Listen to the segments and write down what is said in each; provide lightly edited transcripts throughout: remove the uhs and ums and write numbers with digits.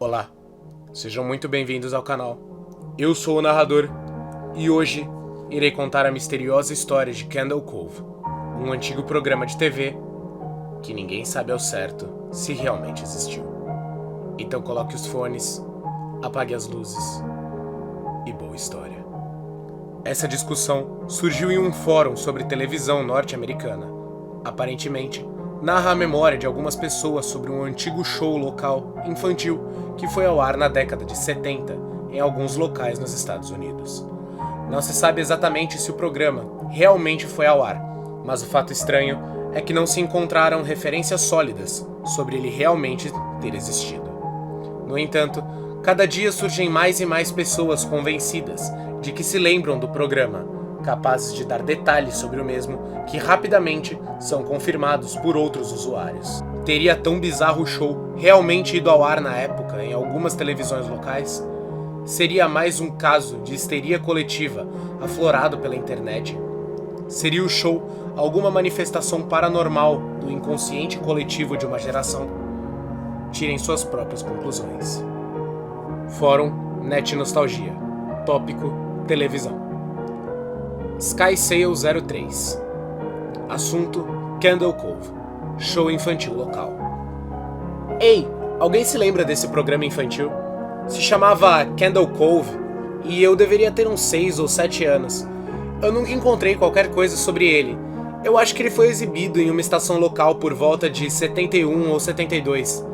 Olá, sejam muito bem-vindos ao canal. Eu sou o narrador e hoje irei contar a misteriosa história de Candle Cove, um antigo programa de TV que ninguém sabe ao certo se realmente existiu. Então coloque os fones, apague as luzes e boa história. Essa discussão surgiu em um fórum sobre televisão norte-americana. Aparentemente, narra a memória de algumas pessoas sobre um antigo show local infantil que foi ao ar na década de 70 em alguns locais nos Estados Unidos. Não se sabe exatamente se o programa realmente foi ao ar, mas o fato estranho é que não se encontraram referências sólidas sobre ele realmente ter existido. No entanto, cada dia surgem mais e mais pessoas convencidas de que se lembram do programa, capazes de dar detalhes sobre o mesmo que rapidamente são confirmados por outros usuários. Teria tão bizarro show realmente ido ao ar na época em algumas televisões locais? Seria mais um caso de histeria coletiva aflorado pela internet? Seria o show alguma manifestação paranormal do inconsciente coletivo de uma geração? Tirem suas próprias conclusões. Fórum Net Nostalgia. Tópico: televisão. Sky Sail 03. Assunto: Candle Cove, show infantil local. Ei, alguém se lembra desse programa infantil? Se chamava Candle Cove e eu deveria ter uns 6 ou 7 anos. Eu nunca encontrei qualquer coisa sobre ele. Eu acho que ele foi exibido em uma estação local por volta de 71 ou 72.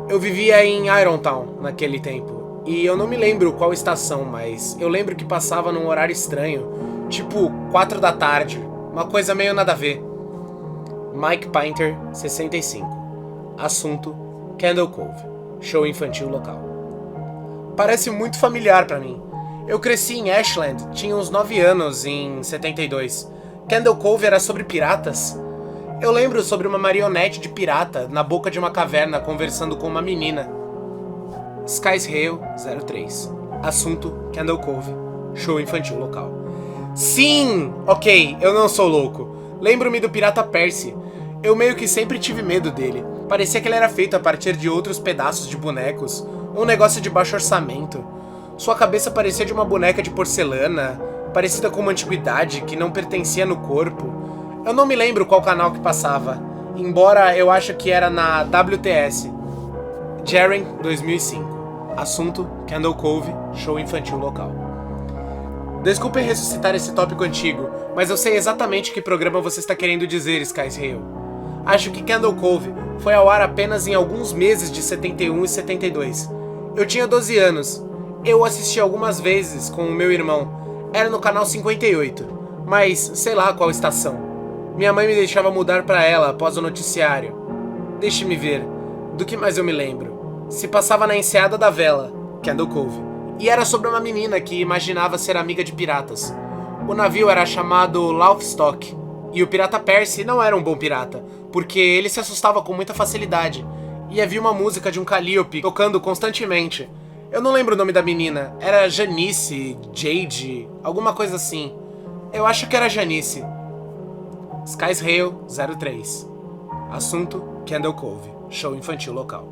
Eu vivia em Irontown naquele tempo, e eu não me lembro qual estação, mas eu lembro que passava num horário estranho, tipo 4 da tarde, uma coisa meio nada a ver. Mike Painter, 65. Assunto: Candle Cove, show infantil local. Parece muito familiar pra mim. Eu cresci em Ashland, tinha uns 9 anos em 72. Candle Cove era sobre piratas? Eu lembro sobre uma marionete de pirata na boca de uma caverna conversando com uma menina. Sky's Hail 03. Assunto: Candle Cove, show infantil local. Sim! Ok, eu não sou louco. Lembro-me do pirata Percy. Eu meio que sempre tive medo dele. Parecia que ele era feito a partir de outros pedaços de bonecos. Um negócio de baixo orçamento. Sua cabeça parecia de uma boneca de porcelana, parecida com uma antiguidade que não pertencia no corpo. Eu não me lembro qual canal que passava, embora eu acho que era na WTS. Jaren, 2005. Assunto: Candle Cove, show infantil local. Desculpem ressuscitar esse tópico antigo, mas eu sei exatamente que programa você está querendo dizer, Sky's Hail. Acho que Candle Cove foi ao ar apenas em alguns meses de 71 e 72. Eu tinha 12 anos. Eu assisti algumas vezes com o meu irmão. Era no canal 58, mas sei lá qual estação. Minha mãe me deixava mudar para ela após o noticiário. Deixe-me ver, do que mais eu me lembro. Se passava na Enseada da Vela, Candle Cove, e era sobre uma menina que imaginava ser amiga de piratas. O navio era chamado Lothstock, e o pirata Percy não era um bom pirata, porque ele se assustava com muita facilidade, e havia uma música de um Calliope tocando constantemente. Eu não lembro o nome da menina, era Janice, Jade, alguma coisa assim. Eu acho que era Janice. Sky's Hail 03. Assunto: Candle Cove, show infantil local.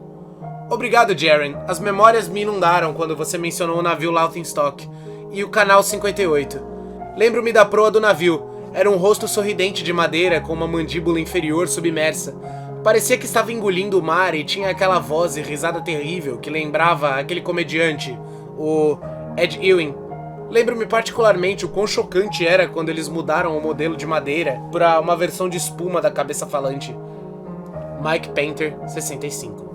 Obrigado, Jaren. As memórias me inundaram quando você mencionou o navio Lothstock e o canal 58. Lembro-me da proa do navio. Era um rosto sorridente de madeira com uma mandíbula inferior submersa. Parecia que estava engolindo o mar e tinha aquela voz e risada terrível que lembrava aquele comediante, o Ed Ewing. Lembro-me particularmente o quão chocante era quando eles mudaram o modelo de madeira para uma versão de espuma da cabeça falante. Mike Painter, 65.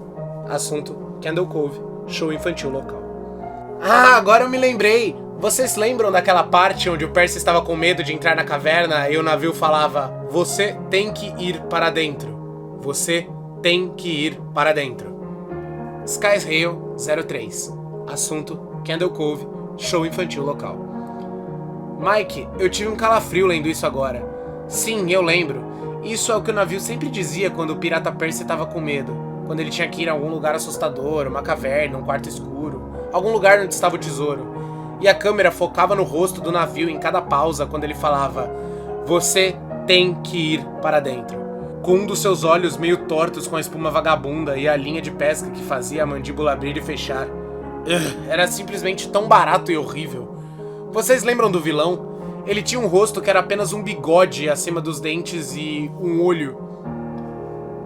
Assunto: Candle Cove, show infantil local. Ah, agora eu me lembrei! Vocês lembram daquela parte onde o Percy estava com medo de entrar na caverna e o navio falava: "Você tem que ir para dentro. Você tem que ir para dentro." Sky's Hail 03. Assunto: Candle Cove, show infantil local. Mike, eu tive um calafrio lendo isso agora. Sim, eu lembro. Isso é o que o navio sempre dizia quando o pirata Percy estava com medo. Quando ele tinha que ir a algum lugar assustador, uma caverna, um quarto escuro, algum lugar onde estava o tesouro. E a câmera focava no rosto do navio em cada pausa quando ele falava: "Você tem que ir para dentro." com um dos seus olhos meio tortos com a espuma vagabunda e a linha de pesca que fazia a mandíbula abrir e fechar. Era simplesmente tão barato e horrível. Vocês lembram do vilão? Ele tinha um rosto que era apenas um bigode acima dos dentes e um olho.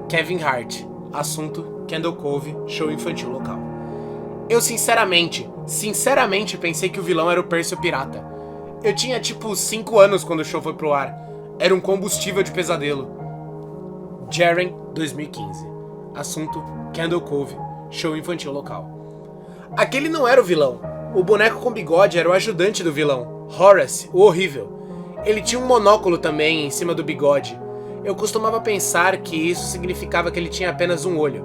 Kevin Hart. Assunto: Kendall Cove, show infantil local. Eu sinceramente pensei que o vilão era o Percy o Pirata. Eu tinha tipo 5 anos quando o show foi pro ar. Era um combustível de pesadelo. Jaren, 2015. Assunto: Kendall Cove, show infantil local. Aquele não era o vilão. O boneco com bigode era o ajudante do vilão, Horace, o horrível. Ele tinha um monóculo também em cima do bigode. Eu costumava pensar que isso significava que ele tinha apenas um olho.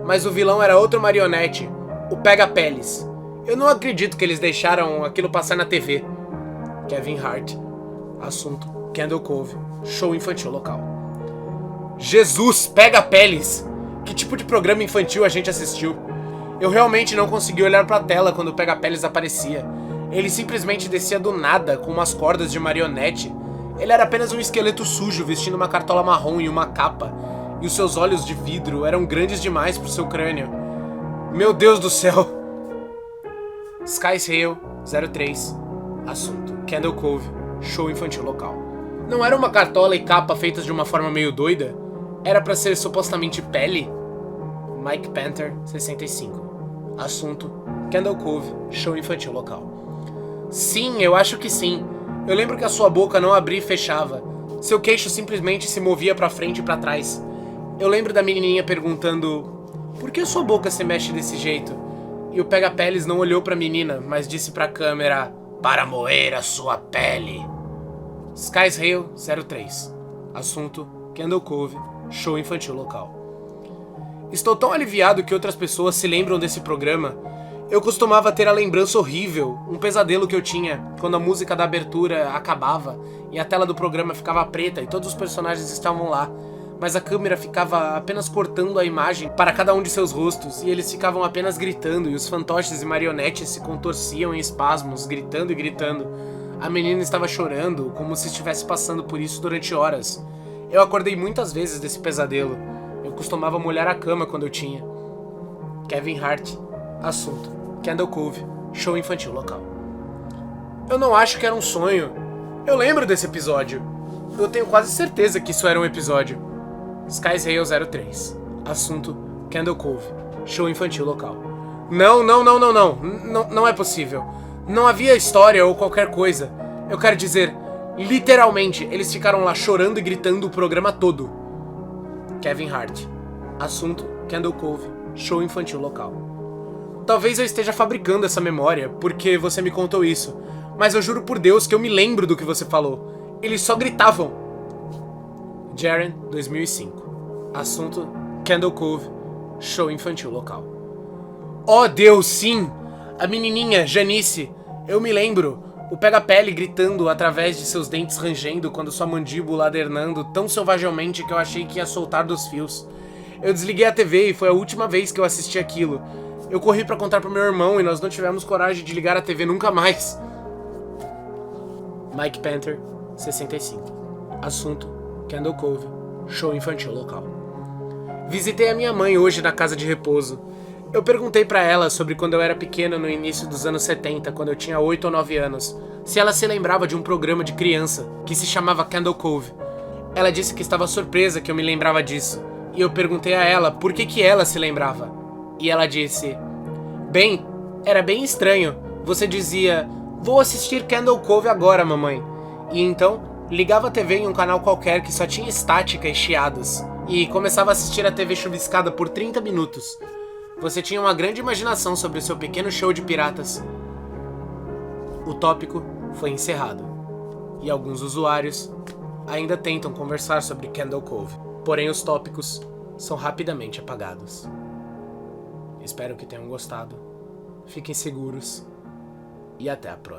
Mas o vilão era outro marionete, o Pega-Peles. Eu não acredito que eles deixaram aquilo passar na TV. Kevin Hart. Assunto: Kendall Cove, show infantil local. Jesus, Pega-Peles! Que tipo de programa infantil a gente assistiu? Eu realmente não consegui olhar pra tela quando o Pega-Peles aparecia. Ele simplesmente descia do nada com umas cordas de marionete. Ele era apenas um esqueleto sujo vestindo uma cartola marrom e uma capa. E os seus olhos de vidro eram grandes demais pro seu crânio. Meu Deus do céu! Skies Hale, 03. Assunto: Kendall Cove, show infantil local. Não era uma cartola e capa feitas de uma forma meio doida? Era pra ser supostamente pele? Mike Panther, 65. Assunto: Kendall Cove, show infantil local. Sim, eu acho que sim. Eu lembro que a sua boca não abria e fechava. Seu queixo simplesmente se movia pra frente e pra trás. Eu lembro da menininha perguntando: por que sua boca se mexe desse jeito? E o Pega-Peles não olhou pra menina, mas disse pra câmera: para moer a sua pele. Skies Hale, 03. Assunto: Kendall Cove, show infantil local. Estou tão aliviado que outras pessoas se lembram desse programa. Eu costumava ter a lembrança horrível, um pesadelo que eu tinha quando a música da abertura acabava e a tela do programa ficava preta e todos os personagens estavam lá, mas a câmera ficava apenas cortando a imagem para cada um de seus rostos e eles ficavam apenas gritando e os fantoches e marionetes se contorciam em espasmos, gritando e gritando. A menina estava chorando, como se estivesse passando por isso durante horas. Eu acordei muitas vezes desse pesadelo. Eu costumava molhar a cama quando eu tinha. Kevin Hart. Assunto: Kendall Cove, show infantil local. Eu não acho que era um sonho. Eu lembro desse episódio. Eu tenho quase certeza que isso era um episódio. Skies Hale, 03. Assunto: Kendall Cove, show infantil local. Não é possível. Não havia história ou qualquer coisa. Eu quero dizer, literalmente, eles ficaram lá chorando e gritando o programa todo. Kevin Hart. Assunto: Kendall Cove, show infantil local. Talvez eu esteja fabricando essa memória, porque você me contou isso, mas eu juro por Deus que eu me lembro do que você falou. Eles só gritavam. Jaren, 2005. Assunto: Kendall Cove, show infantil local. Oh Deus, sim! A menininha, Janice. Eu me lembro. O Pega-Pele gritando através de seus dentes rangendo quando sua mandíbula adernando tão selvagemente que eu achei que ia soltar dos fios. Eu desliguei a TV e foi a última vez que eu assisti aquilo. Eu corri pra contar pro meu irmão e nós não tivemos coragem de ligar a TV nunca mais. Mike Panther, 65. Assunto: Kendall Cove, show infantil local. Visitei a minha mãe hoje na casa de repouso. Eu perguntei pra ela sobre quando eu era pequena no início dos anos 70, quando eu tinha 8 ou 9 anos, se ela se lembrava de um programa de criança que se chamava Kendall Cove. Ela disse que estava surpresa que eu me lembrava disso, e eu perguntei a ela por que ela se lembrava. E ela disse: bem, era bem estranho. Você dizia: vou assistir Kendall Cove agora, mamãe. E então, ligava a TV em um canal qualquer que só tinha estática e chiados, e começava a assistir a TV chuviscada por 30 minutos. Você tinha uma grande imaginação sobre o seu pequeno show de piratas. O tópico foi encerrado, e alguns usuários ainda tentam conversar sobre Kendall Cove, porém os tópicos são rapidamente apagados. Espero que tenham gostado, fiquem seguros e até a próxima.